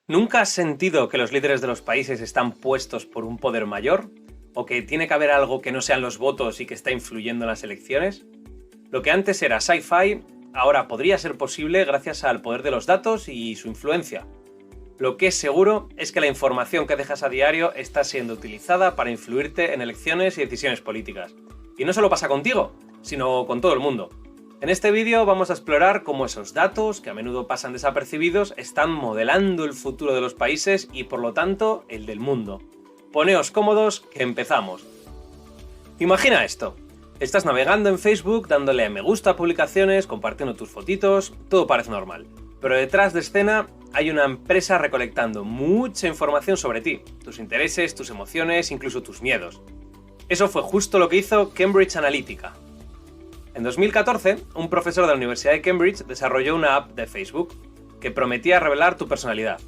¿Nunca has sentido que los líderes de los países están puestos por un poder mayor? ¿O que tiene que haber algo que no sean los votos y que está influyendo en las elecciones? Lo que antes era sci-fi, ahora podría ser posible gracias al poder de los datos y su influencia. Lo que es seguro es que la información que dejas a diario está siendo utilizada para influirte en elecciones y decisiones políticas. Y no solo pasa contigo, sino con todo el mundo. En este vídeo vamos a explorar cómo esos datos, que a menudo pasan desapercibidos, están modelando el futuro de los países y por lo tanto el del mundo. Poneos cómodos, que empezamos. Imagina esto. Estás navegando en Facebook, dándole a me gusta a publicaciones, compartiendo tus fotitos, todo parece normal. Pero detrás de escena hay una empresa recolectando mucha información sobre ti, tus intereses, tus emociones, incluso tus miedos. Eso fue justo lo que hizo Cambridge Analytica. En 2014, un profesor de la Universidad de Cambridge desarrolló una app de Facebook que prometía revelar tu personalidad.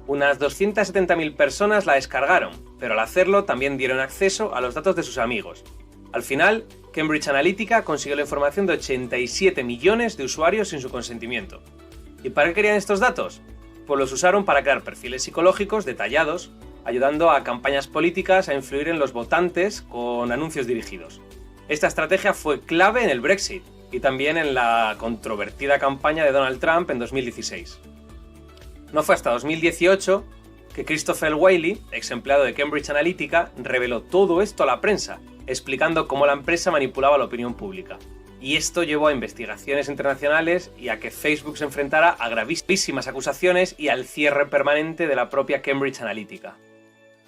Unas 270.000 personas la descargaron, pero al hacerlo también dieron acceso a los datos de sus amigos. Al final, Cambridge Analytica consiguió la información de 87 millones de usuarios sin su consentimiento. ¿Y para qué querían estos datos? Pues los usaron para crear perfiles psicológicos detallados, ayudando a campañas políticas a influir en los votantes con anuncios dirigidos. Esta estrategia fue clave en el Brexit y también en la controvertida campaña de Donald Trump en 2016. No fue hasta 2018 que Christopher Wylie, ex empleado de Cambridge Analytica, reveló todo esto a la prensa, explicando cómo la empresa manipulaba la opinión pública. Y esto llevó a investigaciones internacionales y a que Facebook se enfrentara a gravísimas acusaciones y al cierre permanente de la propia Cambridge Analytica.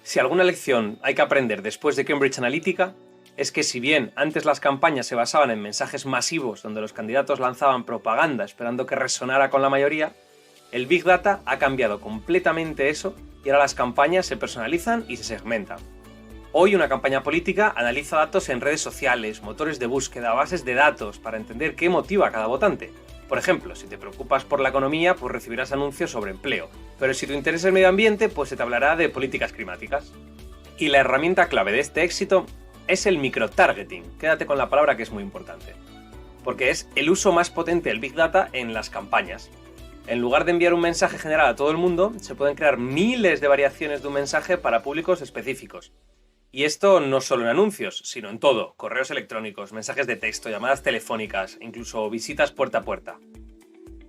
Si alguna lección hay que aprender después de Cambridge Analytica, es que si bien antes las campañas se basaban en mensajes masivos donde los candidatos lanzaban propaganda esperando que resonara con la mayoría, el Big Data ha cambiado completamente eso y ahora las campañas se personalizan y se segmentan. Hoy una campaña política analiza datos en redes sociales, motores de búsqueda, bases de datos para entender qué motiva a cada votante. Por ejemplo, si te preocupas por la economía, pues recibirás anuncios sobre empleo, pero si tu interés es el medio ambiente, pues se te hablará de políticas climáticas. Y la herramienta clave de este éxito es el microtargeting. Quédate con la palabra que es muy importante. Porque es el uso más potente del Big Data en las campañas. En lugar de enviar un mensaje general a todo el mundo, se pueden crear miles de variaciones de un mensaje para públicos específicos. Y esto no solo en anuncios, sino en todo. Correos electrónicos, mensajes de texto, llamadas telefónicas, incluso visitas puerta a puerta.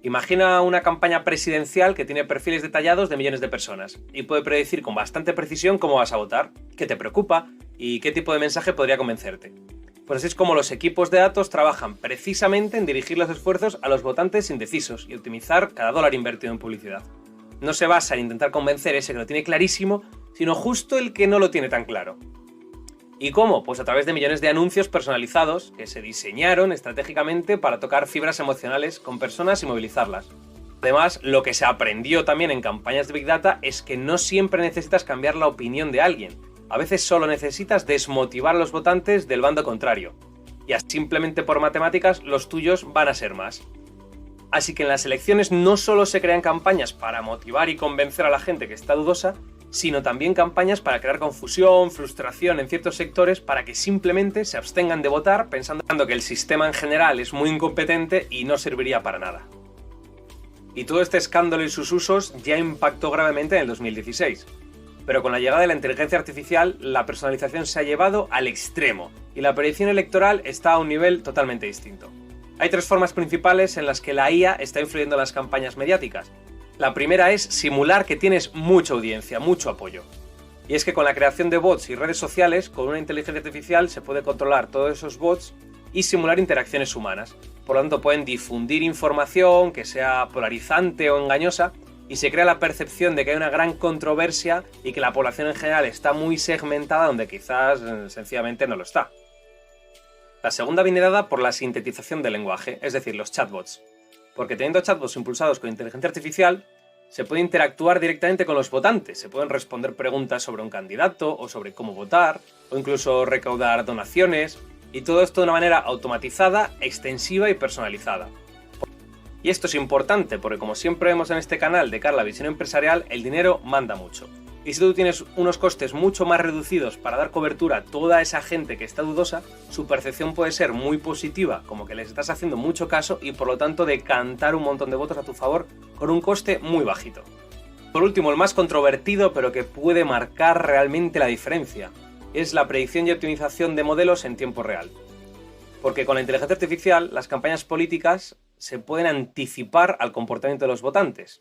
Imagina una campaña presidencial que tiene perfiles detallados de millones de personas y puede predecir con bastante precisión cómo vas a votar, qué te preocupa y qué tipo de mensaje podría convencerte. Pues así es como los equipos de datos trabajan precisamente en dirigir los esfuerzos a los votantes indecisos y optimizar cada dólar invertido en publicidad. No se basa en intentar convencer ese que lo tiene clarísimo, sino justo el que no lo tiene tan claro. ¿Y cómo? Pues a través de millones de anuncios personalizados que se diseñaron estratégicamente para tocar fibras emocionales con personas y movilizarlas. Además, lo que se aprendió también en campañas de Big Data es que no siempre necesitas cambiar la opinión de alguien. A veces solo necesitas desmotivar a los votantes del bando contrario. Y así simplemente por matemáticas los tuyos van a ser más. Así que en las elecciones no solo se crean campañas para motivar y convencer a la gente que está dudosa, sino también campañas para crear confusión, frustración en ciertos sectores para que simplemente se abstengan de votar pensando que el sistema en general es muy incompetente y no serviría para nada. Y todo este escándalo y sus usos ya impactó gravemente en el 2016. Pero con la llegada de la inteligencia artificial, la personalización se ha llevado al extremo y la predicción electoral está a un nivel totalmente distinto. Hay tres formas principales en las que la IA está influyendo en las campañas mediáticas. La primera es simular que tienes mucha audiencia, mucho apoyo. Y es que con la creación de bots y redes sociales, con una inteligencia artificial se puede controlar todos esos bots y simular interacciones humanas. Por lo tanto, pueden difundir información que sea polarizante o engañosa y se crea la percepción de que hay una gran controversia y que la población en general está muy segmentada donde quizás sencillamente no lo está. La segunda viene dada por la sintetización del lenguaje, es decir, los chatbots. Porque teniendo chatbots impulsados con inteligencia artificial, se puede interactuar directamente con los votantes, se pueden responder preguntas sobre un candidato o sobre cómo votar, o incluso recaudar donaciones, y todo esto de una manera automatizada, extensiva y personalizada. Y esto es importante porque, como siempre vemos en este canal de cara a la visión empresarial, el dinero manda mucho. Y si tú tienes unos costes mucho más reducidos para dar cobertura a toda esa gente que está dudosa, su percepción puede ser muy positiva, como que les estás haciendo mucho caso y por lo tanto decantar un montón de votos a tu favor con un coste muy bajito. Por último, el más controvertido, pero que puede marcar realmente la diferencia, es la predicción y optimización de modelos en tiempo real. Porque con la inteligencia artificial, las campañas políticas se pueden anticipar al comportamiento de los votantes.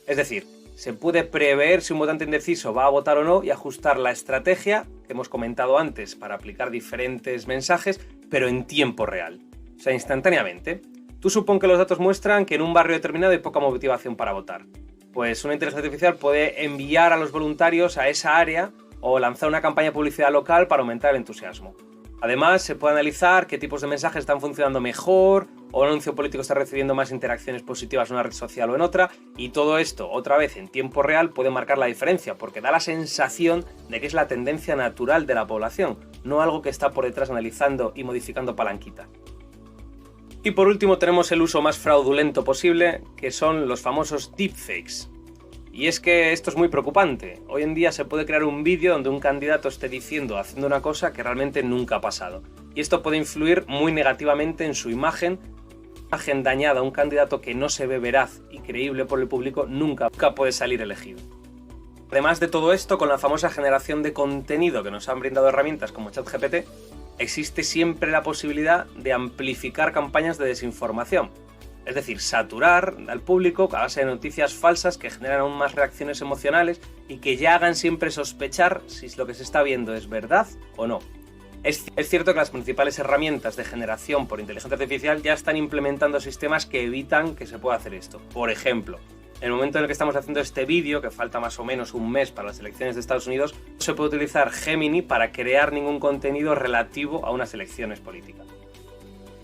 Es decir, se puede prever si un votante indeciso va a votar o no y ajustar la estrategia que hemos comentado antes para aplicar diferentes mensajes, pero en tiempo real. O sea, instantáneamente. Tú supón que los datos muestran que en un barrio determinado hay poca motivación para votar. Pues una inteligencia artificial puede enviar a los voluntarios a esa área o lanzar una campaña de publicidad local para aumentar el entusiasmo. Además, se puede analizar qué tipos de mensajes están funcionando mejor o un anuncio político está recibiendo más interacciones positivas en una red social o en otra, y todo esto, otra vez en tiempo real, puede marcar la diferencia porque da la sensación de que es la tendencia natural de la población, no algo que está por detrás analizando y modificando palanquitas. Y por último tenemos el uso más fraudulento posible, que son los famosos deepfakes. Y es que esto es muy preocupante. Hoy en día se puede crear un vídeo donde un candidato esté diciendo o haciendo una cosa que realmente nunca ha pasado. Y esto puede influir muy negativamente en su imagen. Una imagen dañada a un candidato que no se ve veraz y creíble por el público nunca puede salir elegido. Además de todo esto, con la famosa generación de contenido que nos han brindado herramientas como ChatGPT, existe siempre la posibilidad de amplificar campañas de desinformación. Es decir, saturar al público a base de noticias falsas que generan aún más reacciones emocionales y que ya hagan siempre sospechar si lo que se está viendo es verdad o no. Es cierto que las principales herramientas de generación por inteligencia artificial ya están implementando sistemas que evitan que se pueda hacer esto. Por ejemplo, en el momento en el que estamos haciendo este vídeo, que falta más o menos un mes para las elecciones de Estados Unidos, no se puede utilizar Gemini para crear ningún contenido relativo a unas elecciones políticas.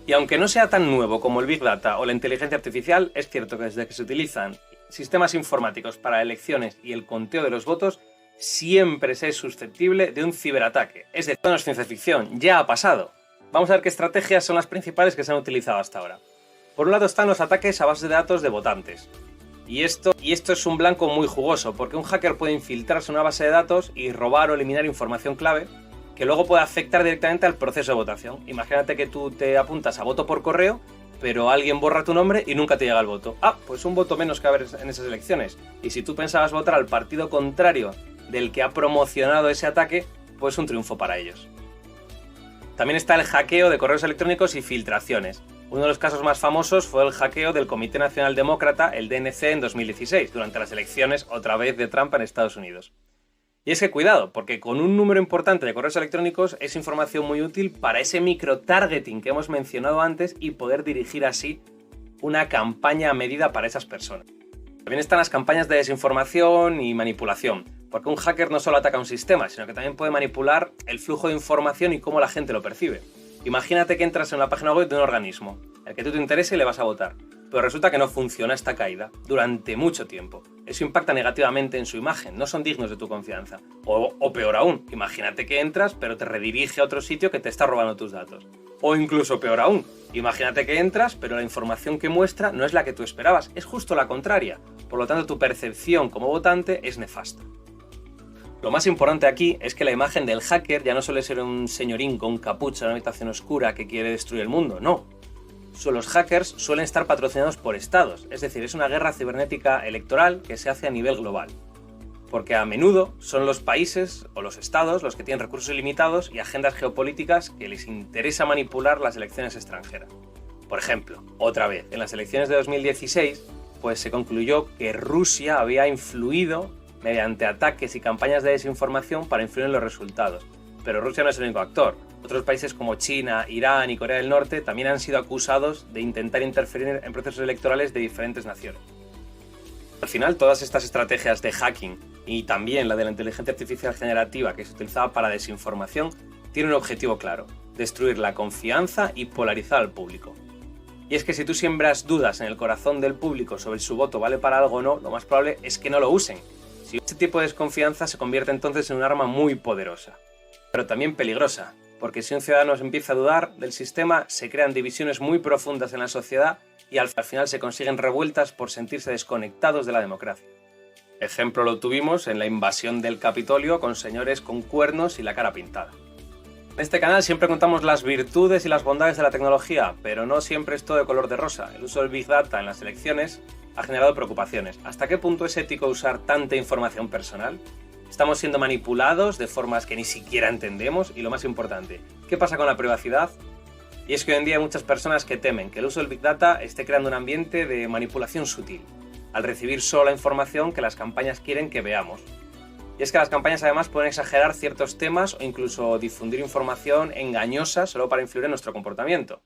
Y aunque no sea tan nuevo como el Big Data o la inteligencia artificial, es cierto que desde que se utilizan sistemas informáticos para elecciones y el conteo de los votos, siempre se es susceptible de un ciberataque. Es decir, no es ciencia ficción, ya ha pasado. Vamos a ver qué estrategias son las principales que se han utilizado hasta ahora. Por un lado están los ataques a bases de datos de votantes. Y esto es un blanco muy jugoso, porque un hacker puede infiltrarse en una base de datos y robar o eliminar información clave que luego puede afectar directamente al proceso de votación. Imagínate que tú te apuntas a voto por correo, pero alguien borra tu nombre y nunca te llega el voto. Ah, pues un voto menos que haber en esas elecciones. Y si tú pensabas votar al partido contrario del que ha promocionado ese ataque, pues un triunfo para ellos. También está el hackeo de correos electrónicos y filtraciones. Uno de los casos más famosos fue el hackeo del Comité Nacional Demócrata, el DNC, en 2016, durante las elecciones otra vez de Trump en Estados Unidos. Y es que cuidado, porque con un número importante de correos electrónicos es información muy útil para ese micro-targeting que hemos mencionado antes y poder dirigir así una campaña a medida para esas personas. También están las campañas de desinformación y manipulación, porque un hacker no solo ataca un sistema, sino que también puede manipular el flujo de información y cómo la gente lo percibe. Imagínate que entras en una página web de un organismo, el que tú te interese y le vas a votar, pero resulta que no funciona esta caída durante mucho tiempo. Eso impacta negativamente en su imagen, no son dignos de tu confianza. O peor aún, imagínate que entras pero te redirige a otro sitio que te está robando tus datos. O incluso peor aún, imagínate que entras pero la información que muestra no es la que tú esperabas, es justo la contraria. Por lo tanto, tu percepción como votante es nefasta. Lo más importante aquí es que la imagen del hacker ya no suele ser un señorín con capucha en una habitación oscura que quiere destruir el mundo, no. Los hackers suelen estar patrocinados por estados, es decir, es una guerra cibernética electoral que se hace a nivel global. Porque a menudo son los países o los estados los que tienen recursos ilimitados y agendas geopolíticas que les interesa manipular las elecciones extranjeras. Por ejemplo, otra vez, en las elecciones de 2016, pues se concluyó que Rusia había influido mediante ataques y campañas de desinformación para influir en los resultados. Pero Rusia no es el único actor. Otros países como China, Irán y Corea del Norte también han sido acusados de intentar interferir en procesos electorales de diferentes naciones. Al final, todas estas estrategias de hacking y también la de la inteligencia artificial generativa que se utilizaba para desinformación tienen un objetivo claro: destruir la confianza y polarizar al público. Y es que si tú siembras dudas en el corazón del público sobre si su voto vale para algo o no, lo más probable es que no lo usen. Si este tipo de desconfianza se convierte entonces en un arma muy poderosa, pero también peligrosa, porque si un ciudadano empieza a dudar del sistema, se crean divisiones muy profundas en la sociedad y al final se consiguen revueltas por sentirse desconectados de la democracia. Ejemplo lo tuvimos en la invasión del Capitolio con señores con cuernos y la cara pintada. En este canal siempre contamos las virtudes y las bondades de la tecnología, pero no siempre es todo de color de rosa. El uso del Big Data en las elecciones ha generado preocupaciones. ¿Hasta qué punto es ético usar tanta información personal? ¿Estamos siendo manipulados de formas que ni siquiera entendemos? Y lo más importante, ¿qué pasa con la privacidad? Y es que hoy en día hay muchas personas que temen que el uso del Big Data esté creando un ambiente de manipulación sutil, al recibir solo la información que las campañas quieren que veamos. Y es que las campañas además pueden exagerar ciertos temas o incluso difundir información engañosa solo para influir en nuestro comportamiento.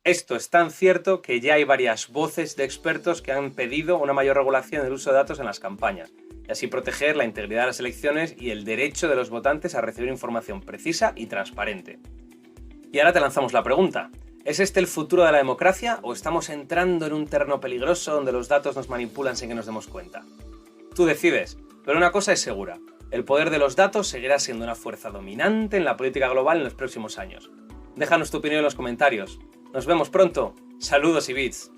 Esto es tan cierto que ya hay varias voces de expertos que han pedido una mayor regulación del uso de datos en las campañas, y así proteger la integridad de las elecciones y el derecho de los votantes a recibir información precisa y transparente. Y ahora te lanzamos la pregunta. ¿Es este el futuro de la democracia o estamos entrando en un terreno peligroso donde los datos nos manipulan sin que nos demos cuenta? Tú decides, pero una cosa es segura. El poder de los datos seguirá siendo una fuerza dominante en la política global en los próximos años. Déjanos tu opinión en los comentarios. Nos vemos pronto. Saludos y bits.